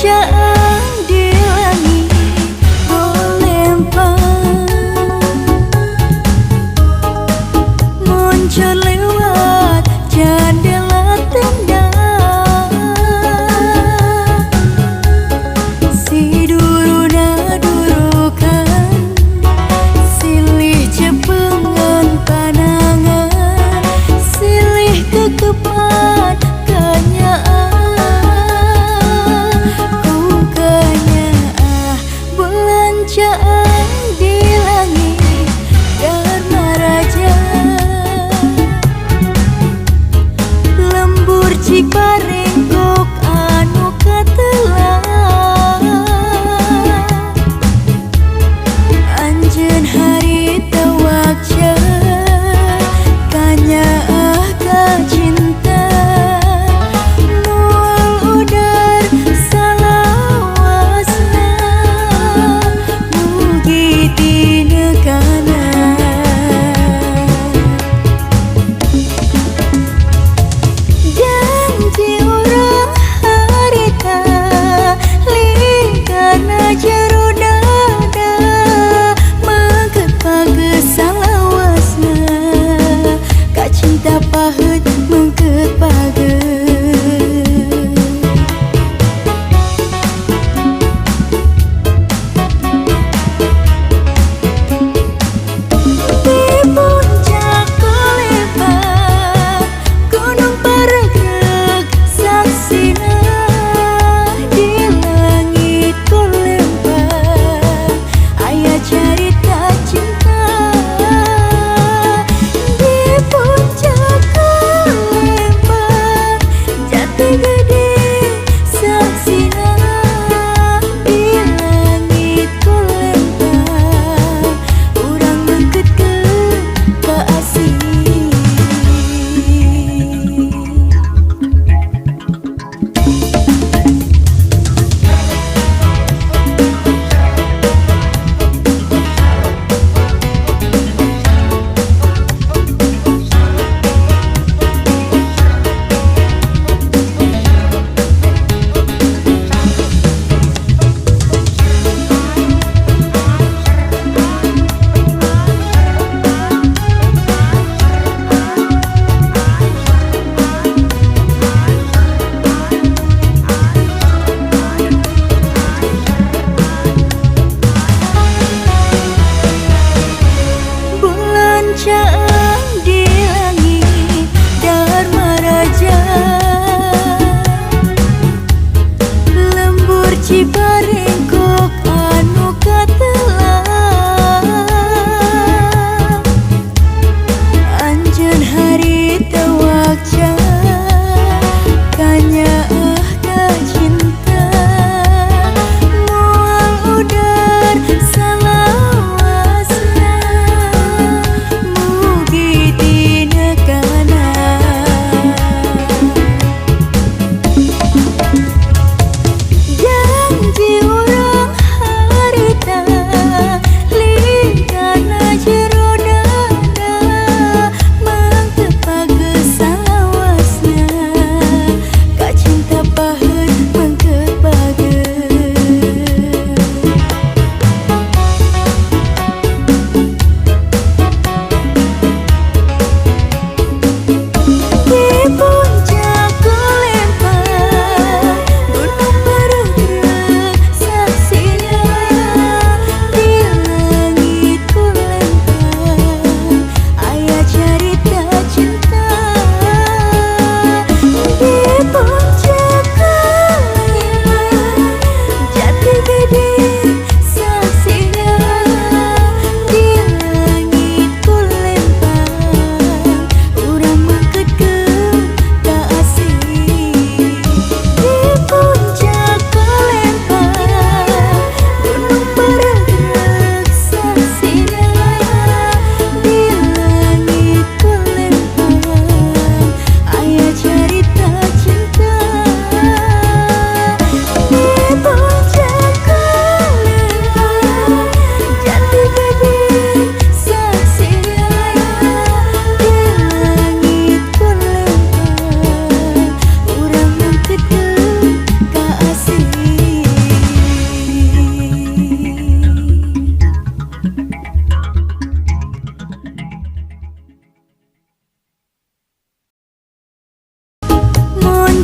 Pujaan di langit melempar, muncul lewat jendela tenda. Si duruna durukan silih cepengan panangan, silih kekepan kanyaan. Ku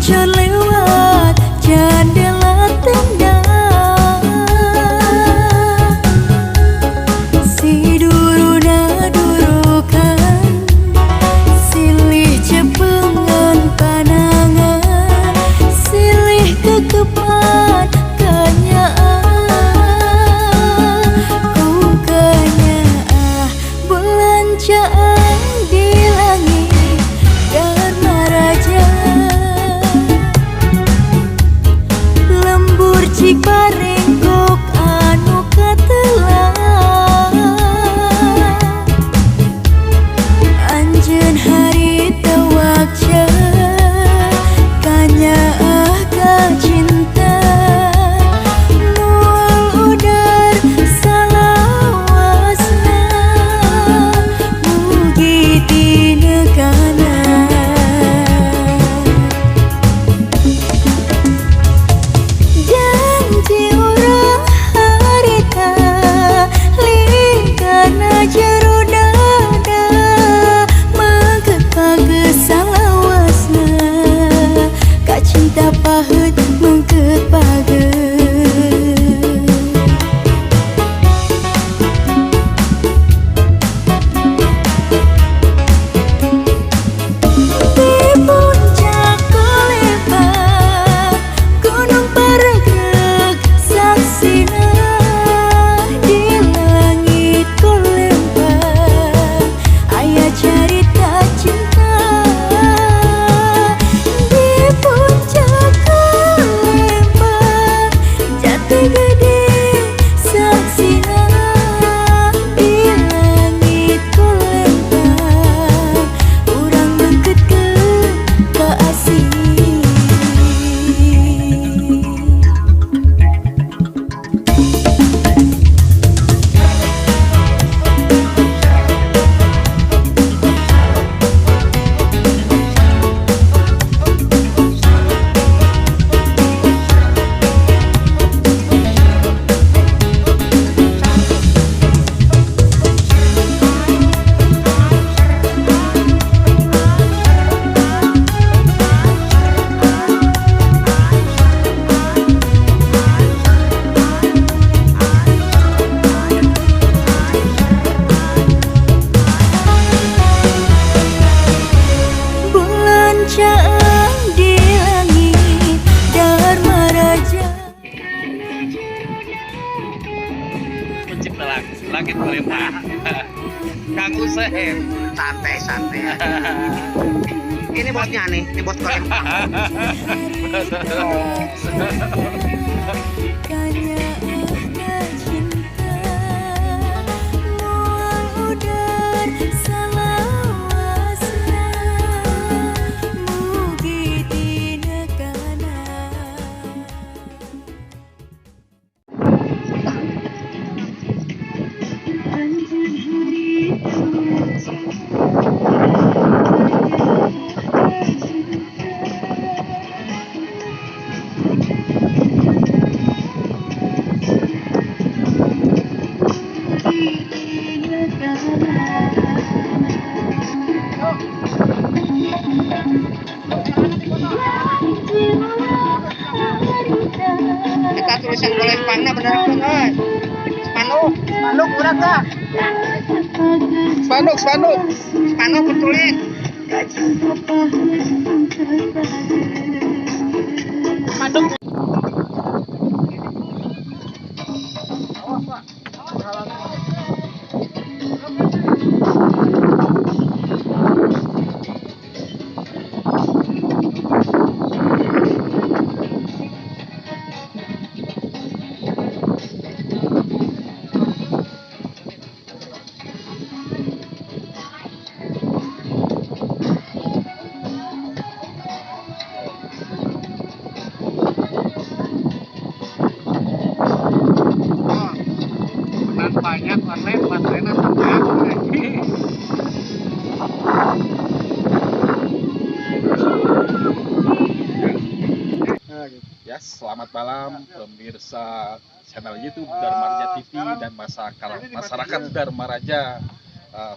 Lencon lewat jendela tenda, si duruna durukan silih cepengan panangan, silih kekepan kanyaan, ku kanyaan bulan caang di langit Dharma Raja. Lembur Ciparenggok anu katelah, anjeun harita wakca kanyaah ka cinta, moal udar salawasna mugi dina kana. Janji urang harita lingkarna jero dada, mangkeut pageus salawasna ka cinta paheut mangkeut pageus. Di puncak Kulembang gunung paregreg saksina, di langit Kulembang aya carita cinta. Di puncak Kulembang jati gede saksina, di langit Kulembang urang mangkeutkeun ka asih. Bulan caang di langit Dharma Raja. Pencipta langit Kulembang. Kang Usep. Santai. Ini bosnya nih, ini bos Kulembang. Kanyaah cinta, moal udar salawasna mugi dina kana. Anjeun harita Kita tulisan Kulembangna bener kan? Spanduk udah tak? Spanduk bertulis. Spanduk. Banyak online baterainya sampai ya. Selamat malam pemirsa channel YouTube Dharma Raja TV dan masyarakat Dharma Raja,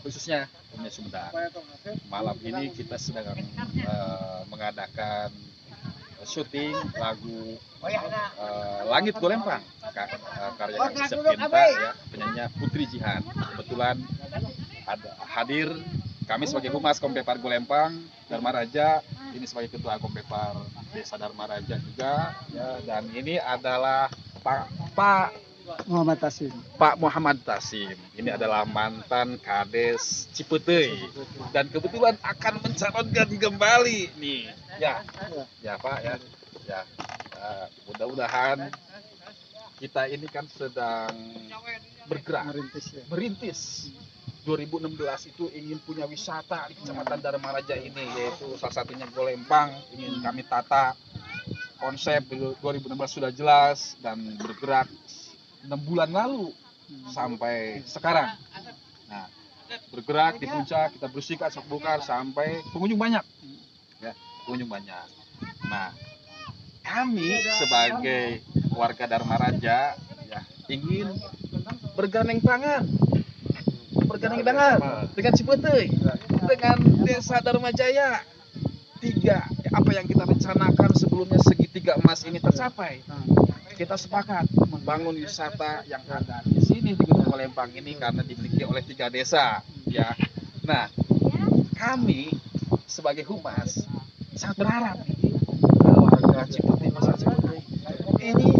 khususnya Sumedang. Malam ini kita sedang mengadakan syuting lagu iya, Langit Golempang karya Kang Septinta ya, penyanyi Putri Jihan. Kebetulan hadir kami sebagai Humas Kompepar Golempang Dharma Raja, ini sebagai Ketua Kompepar Desa Dharma Raja juga ya, dan ini adalah Pak Muhammad Tasim. Pak Muhammad Tasim. Ini adalah mantan Kades Cipeteuy dan kebetulan akan mencalonkan kembali nih. Ya Pak ya. Ya. Mudah-mudahan kita ini kan sedang bergerak, merintis. 2016 itu ingin punya wisata di Kecamatan Dharma Raja ini, yaitu salah satunya Golempang. Ingin kami tata, konsep 2016 sudah jelas dan bergerak 6 bulan lalu sampai sekarang. Nah, bergerak di puncak, kita bersihkan sok bongkar sampai pengunjung banyak. Ya, pengunjung banyak. Nah, kami sebagai warga Dharma Raja ya, ingin bergandeng tangan dengan Cipeteuy, dengan Desa Dharma Jaya. Apa yang kita rencanakan sebelumnya segitiga emas ini tercapai. Kita sepakat membangun wisata yang ada di sini di Gunung Golempang ini karena dimiliki oleh 3 desa ya. Nah, kami sebagai humas sangat berharap warga Cipeteuy, masyarakat Cipeteuy ini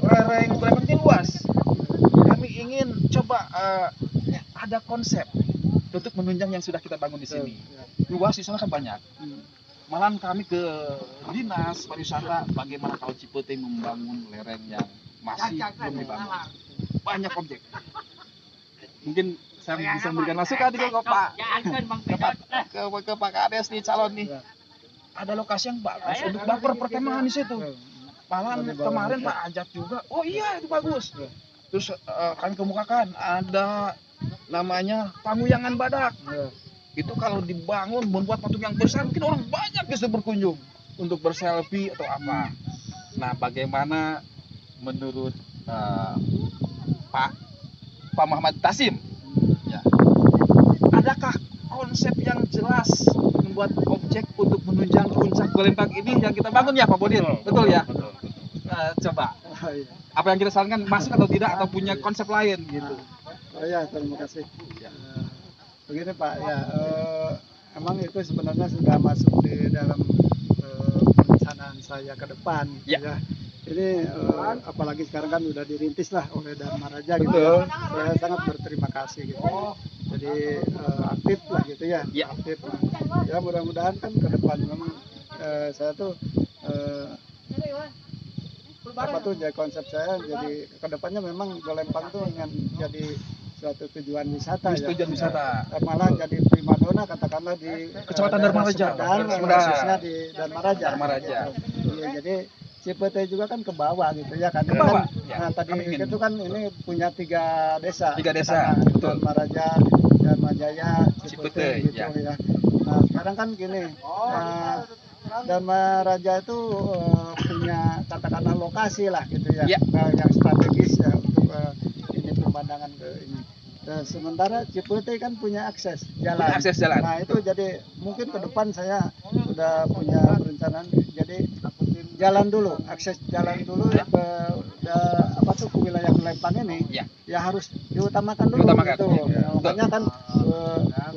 lereng Golempang ini luas. Kami ingin coba ada konsep untuk menunjang yang sudah kita bangun di sini. Luas di sana kan banyak. Malahan kami ke dinas pariwisata, bagaimana kalau Cipeteuy membangun lereng yang masih belum dibangun. Banyak objek. Mungkin saya bisa memberikan masukan ke Pak Kades nih, calon nih. Ada lokasi yang bagus untuk baper perkemahan di situ. Malahan kemarin Pak ajak juga. Oh iya itu bagus. Terus kami kemukakan ada namanya Panguyangan Badak. Itu kalau dibangun membuat patung yang besar, mungkin orang banyak bisa berkunjung untuk berselfie atau apa. Nah, bagaimana menurut Pak Muhammad Tasim? Ya. Adakah konsep yang jelas membuat objek untuk menunjang puncak Golempang ini yang kita bangun ya Pak Bodil? Betul ya? Coba. Apa yang kita sarankan masuk atau tidak atau punya konsep lain gitu? Oh ya, terima kasih. Begini Pak, ya emang itu sebenarnya sudah masuk di dalam perencanaan saya ke depan. Ya. Ini apalagi sekarang kan udah dirintis lah oleh Dharma Raja gitu. Betul. Saya sangat berterima kasih gitu. Jadi aktif lah gitu ya. Aktif. Ya mudah-mudahan kan ke depan memang saya tuh jadi konsep saya jadi kedepannya memang Golempang tuh ingin jadi suatu tujuan wisata Tujuan wisata. Malah jadi primadona katakanlah di Kecamatan Dharma Raja. Khususnya di Dharma Raja. Iya, jadi Cipeteuy juga kan ke bawah gitu ya kan. Ke bawah. Nah, tadi itu kan ini punya 3 desa. 3 desa. Betul. Dharma Raja, Dharma Jaya, Cipeteuy gitu ya. Nah, sekarang kan gini. Dharma Raja itu punya katakanlah lokasi lah gitu ya. Yang strategis ya untuk ini pemandangan ke ini. Sementara Cipeteuy kan punya akses jalan. Nah itu jadi mungkin ke depan saya sudah punya perencanaan jadi jalan dulu, akses jalan dulu ke wilayah Golempang ini ya harus diutamakan dulu gitu. Makanya kan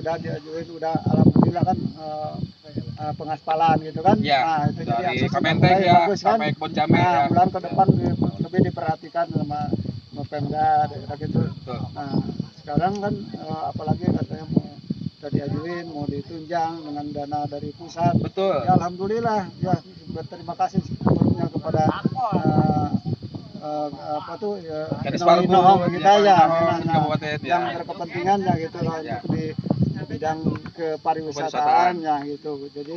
udah diajuin, udah alhamdulillah kan pengaspalan gitu kan. Nah itu jadi akses Kementeng ya, bagus kan. sampai Kebon Jambe Nah, ya. bulan ke depan lebih diperhatikan sama Pemda daerah gitu. Nah sekarang kan apalagi katanya mau diajuin, mau ditunjang dengan dana dari pusat. Betul. Ya alhamdulillah ya berterima kasih sebelumnya kepada kita ya yang berkepentingan ya gitu untuk di bidang kepariwisataan ya gitu. Jadi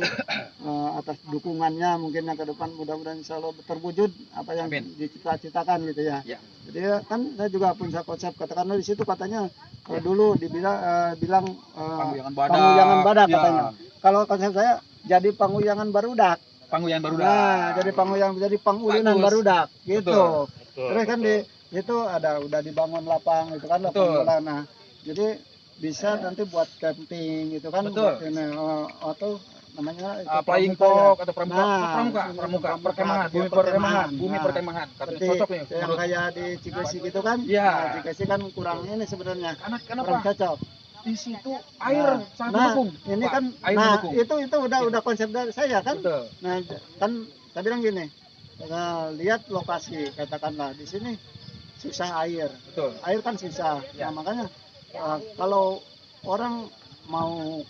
atas dukungannya mungkin yang ke depan mudah-mudahan insya Allah terwujud apa yang dicita-citakan gitu ya. Jadi kan saya juga punya konsep katakanlah di situ katanya dulu bilang Panguyangan Badak katanya. Kalau konsep saya jadi Panguyangan Barudak. Nah, jadi jadi Pangulinan Barudak gitu. Terus kan di itu udah dibangun lapang itu kan lapang bola. Nah, jadi bisa nanti buat camping gitu kan. Buat ini, atau namanya Flying pramuka ya. Fox atau pramuka, pramuka, perkemahan, bumi Nah, perkemahan. seperti Cocok nih. yang kayak di Cikesi gitu kan. Iya. Nah, Cikesi kan kurang ini sebenarnya. Karena Kurang kenapa? cocok. Di situ air sangat Nah, mendukung. ini Pak. kan Air nah mendukung. itu udah konsep dari saya kan. Betul. Nah, kan saya bilang gini. Lihat lokasi katakanlah di sini susah air. Betul. Air kan susah. Ya. Nah, makanya kalau orang mau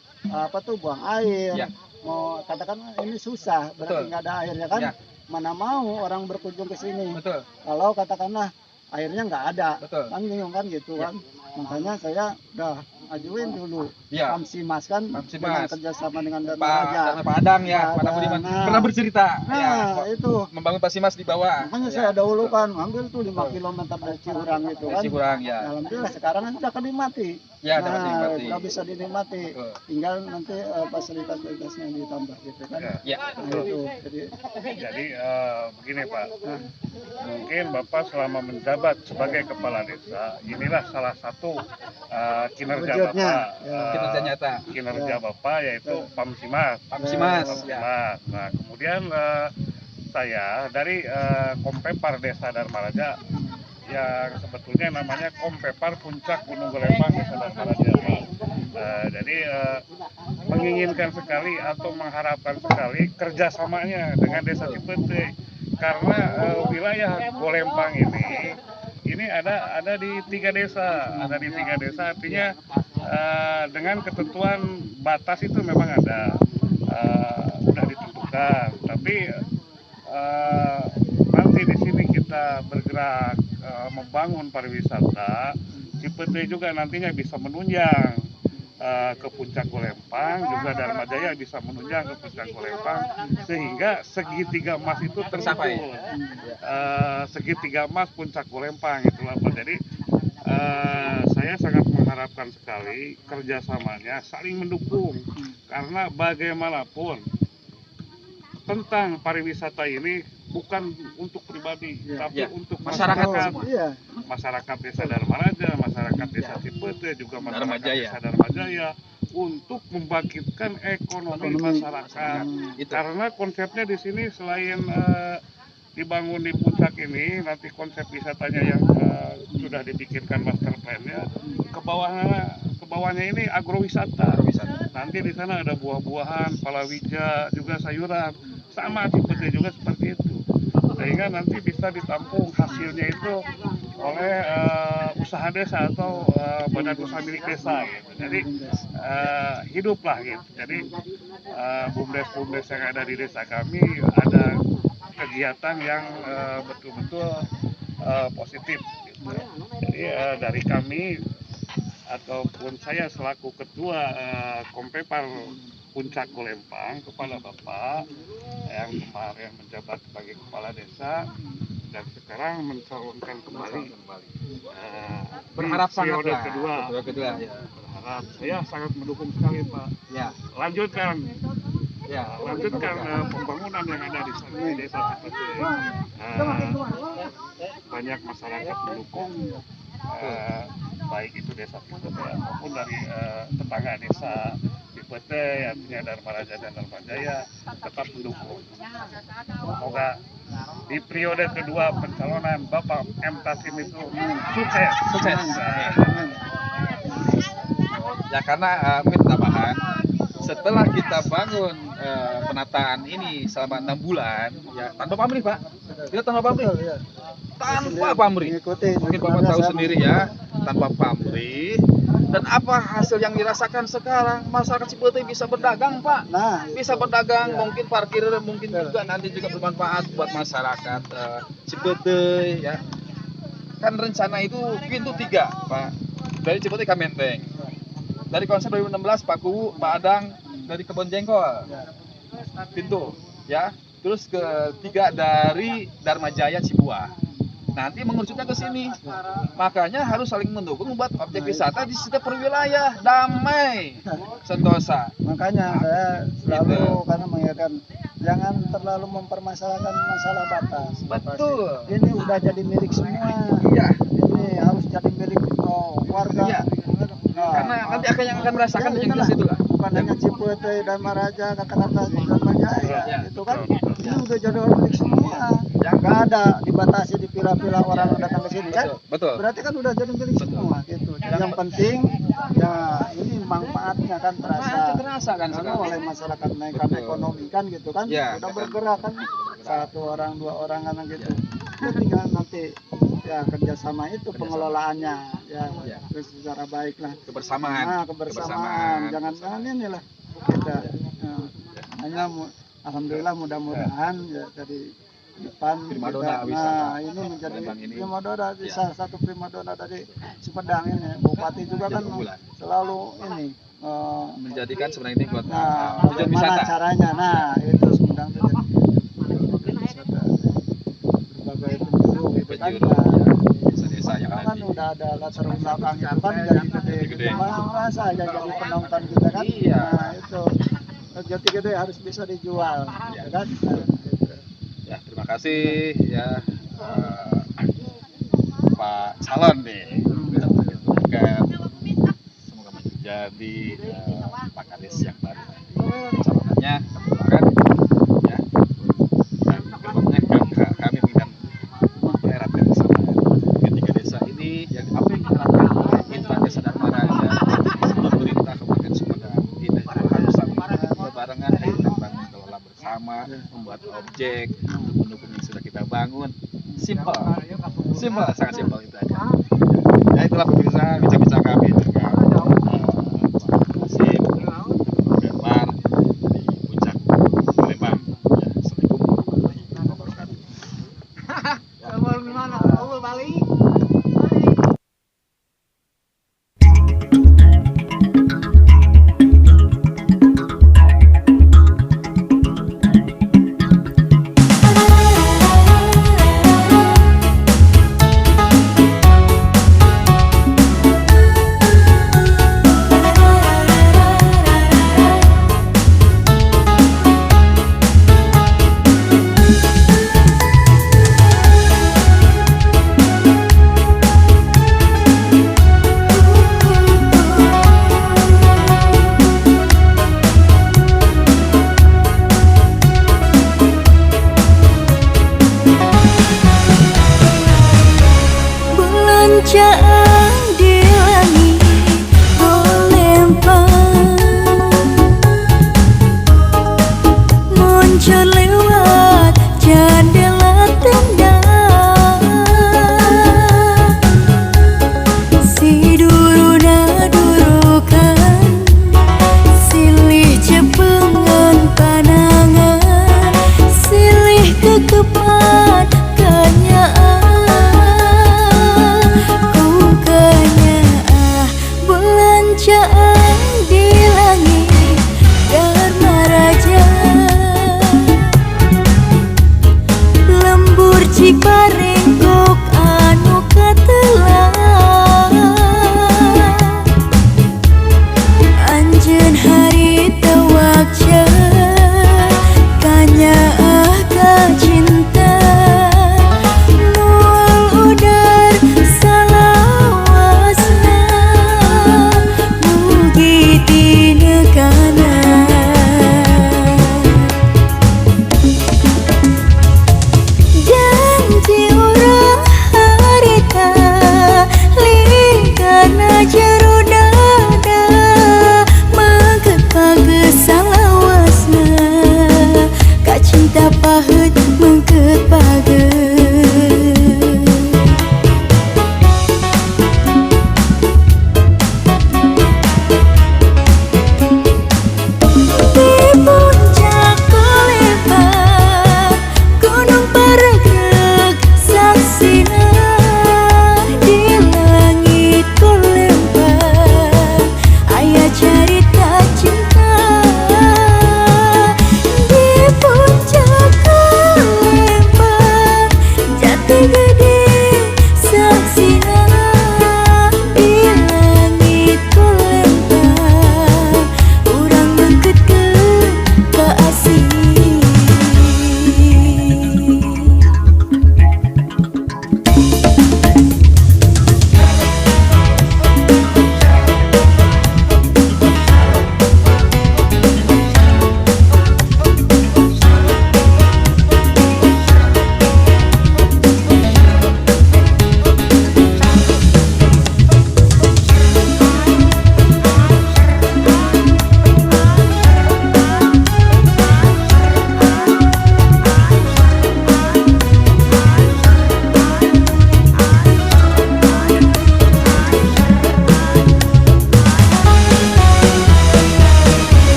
buang air, Ya. mau katakan ini susah, berarti Betul. nggak ada airnya kan? Ya. Mana mau orang berkunjung ke sini? Betul. Kalau katakanlah airnya nggak ada, Betul. kan bingung kan gitu Ya. kan? Makanya saya udah ajuin dulu Ya. Kamsimas kan dengan Kamsimas. kerjasama dengan Pak Dharma Pak Adang ya, Pak Pak Budiman Adang. pernah bercerita Nah, ya, itu membangun Pasimas di bawah. makanya Ya. saya dahulu kan ambil tuh 5 km dari Ciurang itu kan. Masih kurang ya. Alhamdulillah sekarang kan sudah dinikmati. Ya, dapat dinikmati. Sudah bisa dinikmati. Betul. Tinggal nanti fasilitas-fasilitasnya ditambah gitu kan. Ya. Nah, itu. Jadi begini Pak, mungkin Bapak selama menjabat sebagai kepala desa, inilah salah satu kinerja Wujudnya, Bapak, ya. Kinerja nyata. kinerja Bapak yaitu Pamsimas. Pamsimas. Ya. Pamsimas. Nah kemudian saya dari Kompepar Desa Dharma Raja yang sebetulnya namanya Kompepar Puncak Gunung Golempang Desa Dharma Raja. Jadi menginginkan sekali atau mengharapkan sekali kerjasamanya dengan Desa Cipete karena wilayah Golempang ini ada di 3 desa, artinya dengan ketentuan batas itu memang ada sudah ditentukan, tapi nanti di sini kita bergerak membangun pariwisata, Cipete juga nantinya bisa menunjang ke puncak Golempang, juga Dharma Jaya bisa menunjang ke puncak Golempang, sehingga segitiga emas itu Tercapai. tercapai. Segitiga emas puncak Golempang itulah Pak. Jadi saya sangat mengharapkan sekali kerjasamanya saling mendukung, karena bagaimanapun tentang pariwisata ini bukan untuk pribadi, tapi Ya. untuk Masyarakat masyarakat. semua. Iya. Masyarakat Desa Dharma Raja, masyarakat Desa Cipete, juga Dharma masyarakat Jaya. Desa Dharma Jaya untuk membangkitkan ekonomi masyarakat. Itu. Karena konsepnya di sini selain dibangun di puncak ini, nanti konsep wisatanya yang sudah dipikirkan master plan-nya, ke bawahnya ini agrowisata. Nanti di sana ada buah-buahan, palawija, juga sayuran. Sama Cipete juga seperti itu. Sehingga nanti bisa ditampung hasilnya itu oleh usaha desa atau badan usaha milik desa gitu. Jadi hiduplah gitu. Jadi bumdes yang ada di desa kami ada kegiatan yang betul-betul positif gitu. Jadi dari kami ataupun saya selaku ketua Kompepar Puncak Golempang kepada Bapak yang kemarin menjabat sebagai kepala desa dan sekarang mencalonkan kembali Berharap di sangat periode lah. kedua. Kedua ya. Berharap saya sangat mendukung sekali Pak. Ya. Lanjutkan Ya. pembangunan yang ada di sana di desa Cipete. Banyak masyarakat mendukung, baik itu desa Cipete maupun dari tetangga desa Cipete, artinya Dharma Raja dan Dharma Jaya tetap mendukung. Semoga di periode kedua pencalonan Bapak M. Tasim itu sukses. Ya karena mungkin tambahan, setelah kita bangun penataan ini selama 6 bulan, ya tanpa pamrih Pak, kita tanpa pamrih, Iya. tanpa pamrih. Mengikuti. Mungkin Bapak tahu sendiri ya, tanpa pamrih. Dan apa hasil yang dirasakan sekarang? Masyarakat Cipete bisa berdagang Pak, Nah, bisa berdagang, mungkin parkir, mungkin juga nanti juga bermanfaat buat masyarakat Cipete ya. Kan rencana itu pintu 3 Pak, dari Cipete ke Menteng. Dari konsep 2016 Pak Kuwu, Pak Adang dari Kebon Jengkol, pintu ya. Terus ketiga dari Dharma Jaya Cibuah. Nanti mengerucutnya ke sini. Makanya harus saling mendukung buat objek wisata di setiap perwilayah damai, sentosa. makanya saya selalu Gitu. karena mengingatkan jangan terlalu mempermasalahkan masalah batas. Betul. Ini udah jadi milik semua. Iya. Ini harus jadi milik warga. Iya. Nah, Karena nanti akan yang akan merasakan ya, yang di itulah. situ lah. bukan hanya Cipete, Dharma Raja, kata-kata Dharma Jaya, Ya. itu kan ini udah jadi organik semua, yang nggak ada dibatasi dipilah-pilah orang yang datang ke sini kan, Betul. berarti kan udah jadi milik semua gitu. Yang penting ya ini manfaatnya kan terasa kan oleh masyarakat naikkan ekonomi kan gitu kan, Ya, udah kan. bergerak kan, 1 orang 2 orang kan gitu, ya tinggal nanti ya kerjasama itu pengelolaannya ya, Ya. terus secara baik lah. Kebersamaan. Nah, kebersamaan. Jangan inilah kita. Hanya alhamdulillah mudah-mudahan ya dari depan Primadona kita, wisata nah ini menjadi Palembang ini. primadona, Ya. salah satu primadona dari Sumedang ini. Bupati juga kan Jadi unggulan. selalu ini Menjadikan sebenarnya ini buat nah, tujuan bagaimana wisata. caranya. Nah, itu Sumedang itu jadi wisata. Berbagai penjuru gitu kan. Penjuru, Nah, ya, desa-desa yang ada kan di udah ada latar belakang itu kan jadi gede-gede. Masa aja jadi penonton kita kan. Iya. Nah, itu jati gede harus bisa dijual, Iya. ya kan? Nah, gitu. Ya, terima kasih ya Pak Calon nih. Sudah menentukan semoga menjadi Pak Kades yang baru. Calonannya kebetulan ya. Dan gerbangnya kami ingin mempereratkan bersama ketiga desa ini yang apa yang dilakukan oleh Intan Desa Dharma Raja, pemerintah Kabupaten Sumedang. Kita harus sama berbarengan membangun kelola bersama, membuat objek untuk mendukung yang sudah kita bangun. Simpel, sangat simpel itu aja. Ya itulah pemirsa bincang-bincang kami dengan Kasim Gemar di puncak Palembang. Ya, Assalamualaikum warahmatullahi wabarakatuh. Belanjaan di langit melempar, muncul lewat jendela tenda. Si duruna durukan silih jepengan panangan, silih kekepan kanyaan. Belanjaan di langit Dharma Raja, lembur Cipare